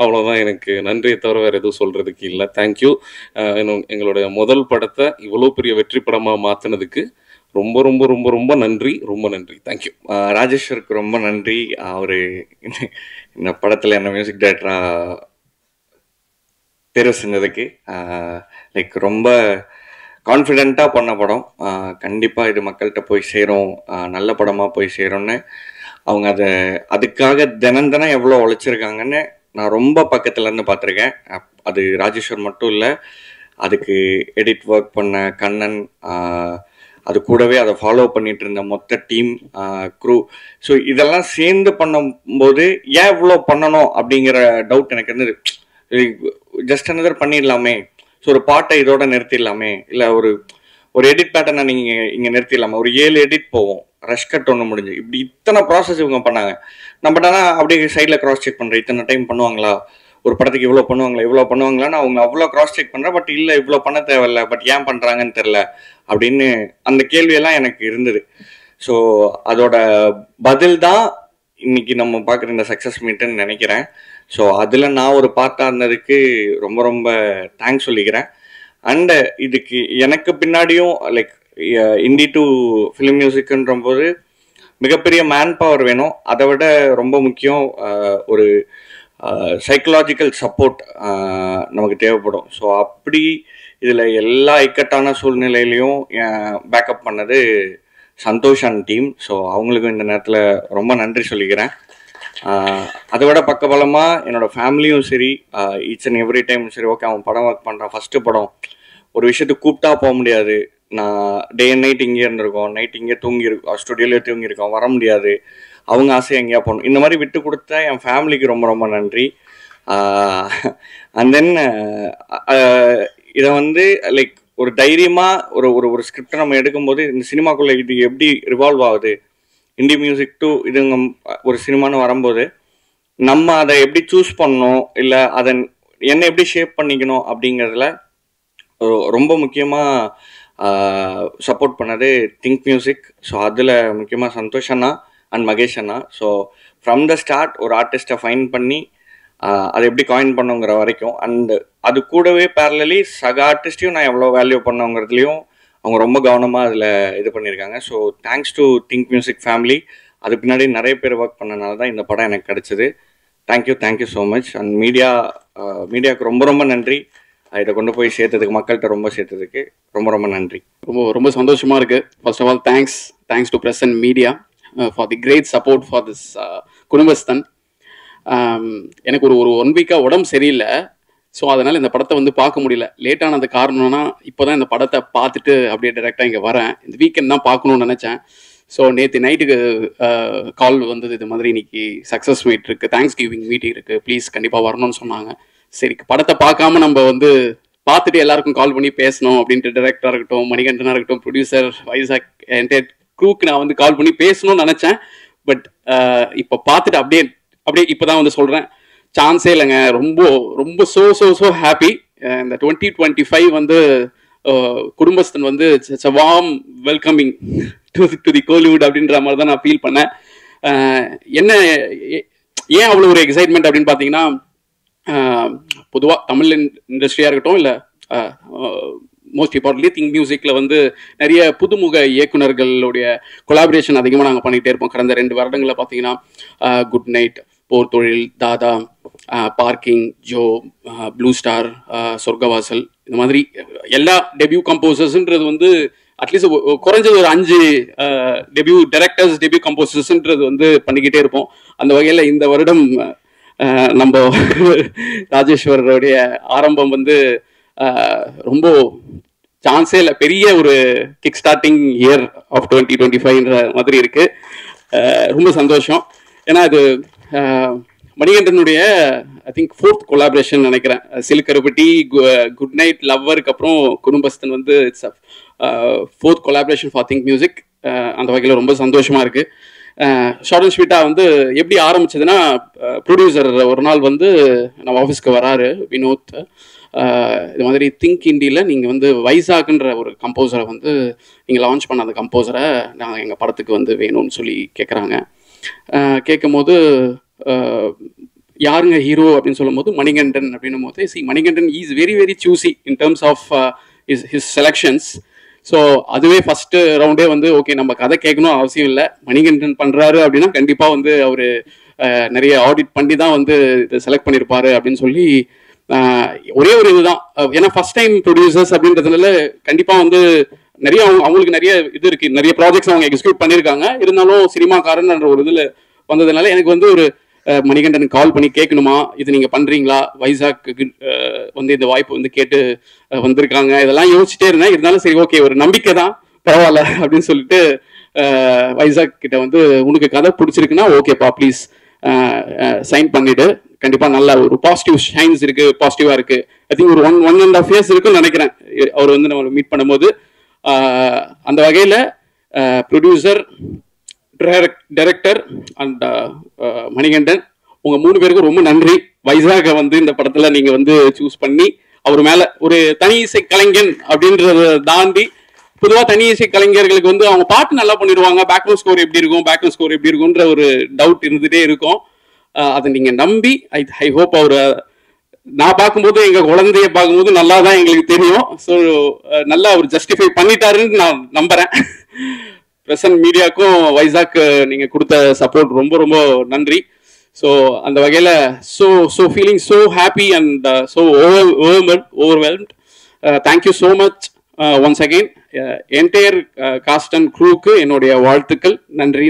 அவ்வளோதான், எனக்கு நன்றியை தவிர வேறு எதுவும் சொல்கிறதுக்கு இல்லை. தேங்க்யூ. எங்களுடைய முதல் படத்தை இவ்வளோ பெரிய வெற்றி படமாக மாற்றினதுக்கு ரொம்ப ரொம்ப ரொம்ப ரொம்ப நன்றி, ரொம்ப நன்றி. தேங்க்யூ. ராஜேஸ்வருக்கு ரொம்ப நன்றி. அவர் இந்த படத்தில் என்ன மியூசிக் டைரக்டராக தேர்வு செஞ்சதுக்கு. லைக் ரொம்ப கான்ஃபிடெண்ட்டாக பண்ண படம். கண்டிப்பாக இது மக்கள்கிட்ட போய் சேரும், நல்ல படமாக போய் சேரும்னு அவங்க அதுக்காக தினம் எவ்வளோ உழைச்சிருக்காங்கன்னு நான் ரொம்ப பக்கத்துலேருந்து பார்த்துருக்கேன். அது ராஜேஸ்வர் மட்டும் இல்லை, அதுக்கு எடிட் ஒர்க் பண்ண கண்ணன், அது கூடவே அதை ஃபாலோ பண்ணிட்டு இருந்த மொத்த டீம், க்ரூ. ஸோ இதெல்லாம் சேர்ந்து பண்ணும்போது ஏன் இவ்வளோ பண்ணணும் அப்படிங்கிற டவுட் எனக்கு இருந்தது. ஜஸ்ட் அனதர் பண்ணிடலாமே, ஸோ ஒரு பாட்டை இதோட நிறுத்திடலாமே, இல்லை ஒரு எடிட் பேட்டர்னை நீங்கள் இங்கே நிறுத்திடலாமே, ஒரு 7 எடிட் போவோம், ரஷ் கட் ஒன்று முடிஞ்சு, இப்படி இத்தனை ப்ராசஸ் இவங்க பண்ணாங்க. நம்ம ஆனால் அப்படியே சைடில் கிராஸ் செக் பண்ணுறேன், இத்தனை டைம் பண்ணுவாங்களா, ஒரு படத்துக்கு இவ்வளோ பண்ணுவாங்களான்னு அவங்க அவ்வளோ கிராஸ் செக் பண்ணுறேன். பட் இல்லை, இவ்வளோ பண்ண தேவையில்ல, பட் ஏன் பண்ணுறாங்கன்னு தெரில அப்படின்னு அந்த கேள்வியெல்லாம் எனக்கு இருந்தது. ஸோ அதோட பதில் தான் இன்னைக்கு நம்ம பார்க்குற இந்த சக்ஸஸ் மீட்டுன்னு நினைக்கிறேன். ஸோ அதில் நான் ஒரு பார்ட்டாக இருந்ததுக்கு ரொம்ப ரொம்ப தேங்க்ஸ் சொல்லிக்கிறேன். அண்டு இதுக்கு எனக்கு பின்னாடியும் லைக் இண்டி டு ஃபிலிம் மியூசிக்ன்ற போது மிகப்பெரிய மேன் பவர் வேணும். அதை விட ரொம்ப முக்கியம் ஒரு சைக்கலாஜிக்கல் சப்போர்ட் நமக்கு தேவைப்படும். ஸோ அப்படி இதில் எல்லா இக்கட்டான சூழ்நிலையிலையும் பேக்கப் பண்ணது சந்தோஷ் அண்ட் டீம். ஸோ அவங்களுக்கும் இந்த நேரத்தில் ரொம்ப நன்றி சொல்லிக்கிறேன். அதை விட பக்கபலமாக என்னோடய ஃபேமிலியும் சரி, ஈச் அண்ட் எவ்ரி டைம் சரி, ஓகே அவன் படம் ஒர்க் பண்ணுறான், ஃபஸ்ட்டு படம், ஒரு விஷயத்துக்கு கூப்பிட்டா போக முடியாது, நான் டே அண்ட் நைட் இங்கே இருந்திருக்கோம், நைட் இங்கே தூங்கியிருக்கோம், ஸ்டுடியோலேயே தூங்கியிருக்கோம், வர முடியாது, அவங்க ஆசை எங்கேயா போகணும், இந்த மாதிரி விட்டு கொடுத்த என் ஃபேமிலிக்கு ரொம்ப ரொம்ப நன்றி. அண்ட் தென் இதை வந்து லைக் ஒரு தைரியமாக ஒரு ஸ்கிரிப்டை நம்ம எடுக்கும்போது இந்த சினிமாக்குள்ளே இது எப்படி ரிவால்வ் ஆகுது, இண்டி மியூசிக் டு இதுங்க ஒரு சினிமான்னு வரும்போது நம்ம அதை எப்படி சூஸ் பண்ணணும், இல்லை அதை என்ன எப்படி ஷேப் பண்ணிக்கணும் அப்படிங்கிறதுல ரொம்ப முக்கியமாக சப்போர்ட் பண்ணது திங்க் மியூசிக். ஸோ அதில் முக்கியமாக சந்தோஷ் அண்ணா அண்ட் மகேஷ் அண்ணா. ஸோ ஃப்ரம் த ஸ்டார்ட் ஒரு ஆர்டிஸ்ட்டை ஃபைன் பண்ணி அதை எப்படி காயின் பண்ணுங்கிற வரைக்கும், அண்டு அது கூடவே பேரலி சக ஆர்டிஸ்டையும் நான் எவ்வளோ வேல்யூ பண்ணோங்கிறதுலையும் அவங்க ரொம்ப கவனமாக அதில் இது பண்ணியிருக்காங்க. So thanks to think music family. அது பின்னாடி நிறைய பேர் ஒர்க் பண்ணனால தான் இந்த படம் எனக்கு கிடச்சிது. Thank you so much. அண்ட் மீடியாவுக்கு ரொம்ப ரொம்ப நன்றி. இதை கொண்டு போய் சேர்த்ததுக்கு, மக்கள்கிட்ட ரொம்ப சேர்த்ததுக்கு ரொம்ப ரொம்ப நன்றி. ரொம்ப சந்தோஷமாக இருக்குது. First of all thanks to press and media for the great support for this Kudumbasthan. எனக்கு ஒரு 1 வீக்காக உடம்பு சரியில்லை. ஸோ அதனால் இந்த படத்தை வந்து பார்க்க முடியல. லேட்டானது காரணம்னா இப்போ தான் இந்த படத்தை பார்த்துட்டு அப்படியே டைரெக்டாக இங்கே வரேன். இந்த வீக்கெண்ட் தான் பார்க்கணுன்னு நினச்சேன். ஸோ நேற்று நைட்டுக்கு கால் வந்தது, இது மாதிரி இன்னைக்கு சக்ஸஸ் மீட் இருக்குது, தேங்க்ஸ் கிவிங் மீட்டிங் இருக்குது, ப்ளீஸ் கண்டிப்பாக வரணும்னு சொன்னாங்க. சரி, படத்தை பார்க்காம நம்ம வந்து பார்த்துட்டு எல்லாருக்கும் கால் பண்ணி பேசணும் அப்படின்ட்டு டைரக்டராக இருக்கட்டும், மணிகண்டனாக இருக்கட்டும், ப்ரொடியூசர், வைசாக், என்டையர் க்ரூக்கு நான் வந்து கால் பண்ணி பேசணும்னு நினச்சேன். பட் இப்போ பார்த்துட்டு அப்படியே இப்போ தான் வந்து சொல்கிறேன், சான்ஸே இல்லைங்க. ரொம்ப ஸோ ஹாப்பி. இந்த 2025 வந்து குடும்பஸ்தன் வந்து it's a warm welcoming to the Kollywood அப்படின்ற மாதிரி தான் நான் ஃபீல் பண்ணேன். ஏன் அவ்வளோ ஒரு எக்ஸைட்மெண்ட் அப்படின்னு பார்த்தீங்கன்னா, பொதுவாக தமிழ் இண்டஸ்ட்ரியாக இருக்கட்டும், இல்லை மோஸ்ட் இம்பார்ட்டன்ட்லி திங்க் மியூசிக்கில் வந்து நிறைய புதுமுக இயக்குநர்களுடைய கொலாபரேஷன் அதிகமாக நாங்கள் பண்ணிகிட்டே இருப்போம். கடந்த 2 வருடங்களில் பார்த்தீங்கன்னா குட் நைட், போர் தொழில், தாதா, பார்க்கிங், ஜோ, ப்ளூ ஸ்டார், சொர்க்கவாசல், இந்த மாதிரி எல்லா டெபியூ கம்போசர்ஸ்ன்றது வந்து அட்லீஸ்ட் குறைஞ்சது ஒரு 5 டெபியூ டைரக்டர்ஸ், டெபியூ கம்போசர்ஸ்ன்றது வந்து பண்ணிக்கிட்டே இருப்போம். அந்த வகையில் இந்த வருடம் நம்ம ராஜேஸ்வரோடைய ஆரம்பம் வந்து ரொம்ப சான்ஸே இல்லை, பெரிய ஒரு கிக் ஸ்டார்டிங் இயர் ஆஃப் 2025ன்ற மாதிரி இருக்கு. ரொம்ப சந்தோஷம். ஏன்னா அது மணிகண்டனுடைய ஐ திங்க் 4th கொலாபரேஷன் நினைக்கிறேன். சிலுக்கருப்பட்டி, குட் நைட், லவ்வருக்கு அப்புறம் குடும்பஸ்தன் வந்து it's 4th collaboration for think music. அந்த வகையில் ரொம்ப சந்தோஷமா இருக்கு. ஷார்ட் அண்ட் ஸ்வீட்டாக வந்து எப்படி ஆரம்பிச்சதுன்னா, ப்ரொடியூசர் ஒரு நாள் வந்து நம்ம ஆஃபீஸ்க்கு வராரு, வினோத். இது மாதிரி திங்க் இண்டியில் நீங்கள் வந்து வைசாக்ன்ற ஒரு கம்போசரை வந்து நீங்கள் லான்ச் பண்ண அந்த கம்போசரை நாங்கள் எங்கள் படத்துக்கு வந்து வேணும்னு சொல்லி கேட்குறாங்க. கேட்கும் போது யாருங்க ஹீரோ அப்படின்னு சொல்லும் போது மணிகண்டன் அப்படின்னும் போது Manikandan is very very choosy in terms of his selections. So அதுவே ஃபஸ்ட்டு ரவுண்டே வந்து ஓகே நம்ம கதை கேட்கணும் அவசியம் இல்லை, மணிகண்டன் பண்ணுறாரு அப்படின்னா கண்டிப்பாக வந்து அவர் நிறைய ஆடிட் பண்ணி தான் வந்து இதை செலக்ட் பண்ணியிருப்பாரு அப்படின்னு சொல்லி ஒரே ஒரு இதுதான். ஏன்னா ஃபர்ஸ்ட் டைம் ப்ரொடியூசர்ஸ் அப்படின்றதுனால கண்டிப்பாக வந்து நிறைய அவங்களுக்கு நிறைய இது இருக்குது, நிறைய ப்ராஜெக்ட்ஸ் அவங்க எக்ஸிக்யூட் பண்ணியிருக்காங்க. இருந்தாலும் சினிமாக்காரன்ற ஒரு இதில் வந்ததுனால எனக்கு வந்து ஒரு மணிகண்டனுக்கு கால் பண்ணி கேட்கணுமா, இது நீங்கள் பண்ணுறீங்களா, வைசாக்கு வந்து இந்த வாய்ப்பு வந்து கேட்டு வந்திருக்காங்க, இதெல்லாம் யோசிச்சுட்டே இருந்தேன். இருந்தாலும் சரி ஓகே ஒரு நம்பிக்கை தான் பரவாயில்ல அப்படின்னு சொல்லிட்டு வைசாக் கிட்ட வந்து உனக்கு கதை பிடிச்சிருக்குன்னா ஓகேப்பா ப்ளீஸ் சைன் பண்ணிவிடு, கண்டிப்பாக நல்ல ஒரு பாசிட்டிவ் ஷைன்ஸ் இருக்குது, பாசிட்டிவாக இருக்குது. ஐ திங்க் ஒரு 1.5 இயர்ஸ் இருக்குன்னு நினைக்கிறேன் அவர் வந்து நம்ம மீட் பண்ணும்போது. அந்த வகையில் ப்ரொடியூசர், டைரக்டர் அண்ட் மணிகண்டன் உங்கள் 3 பேருக்கும் ரொம்ப நன்றி. வைசாகை வந்து இந்த படத்தில் நீங்கள் வந்து சூஸ் பண்ணி அவர் மேலே ஒரு தனி இசை கலைஞன் அப்படின்றத தாண்டி பொதுவாக தனி இசை கலைஞர்களுக்கு வந்து அவங்க பாட்டு நல்லா பண்ணிடுவாங்க, பேக்ரவுண்ட் ஸ்கோர் எப்படி இருக்குன்ற ஒரு டவுட் இருந்துகிட்டே இருக்கும். அதை நீங்கள் நம்பி ஐ ஹோப் அவர் நான் பார்க்கும்போது எங்கள் குழந்தைய பார்க்கும்போது நல்லா தான் எங்களுக்கு தெரியும். ஸோ நல்லா அவர் ஜஸ்டிஃபை பண்ணிட்டாருன்னு நான் நம்புகிறேன். பிரசன்ட் மீடியாவுக்கும் வைசாக் நீங்கள் கொடுத்த சப்போர்ட் ரொம்ப ரொம்ப நன்றி. ஸோ அந்த வகையில் so feeling so happy and so overwhelmed. Thank you so much once again. Entire cast and க்ரூக்கு என்னுடைய வாழ்த்துக்கள். நன்றி.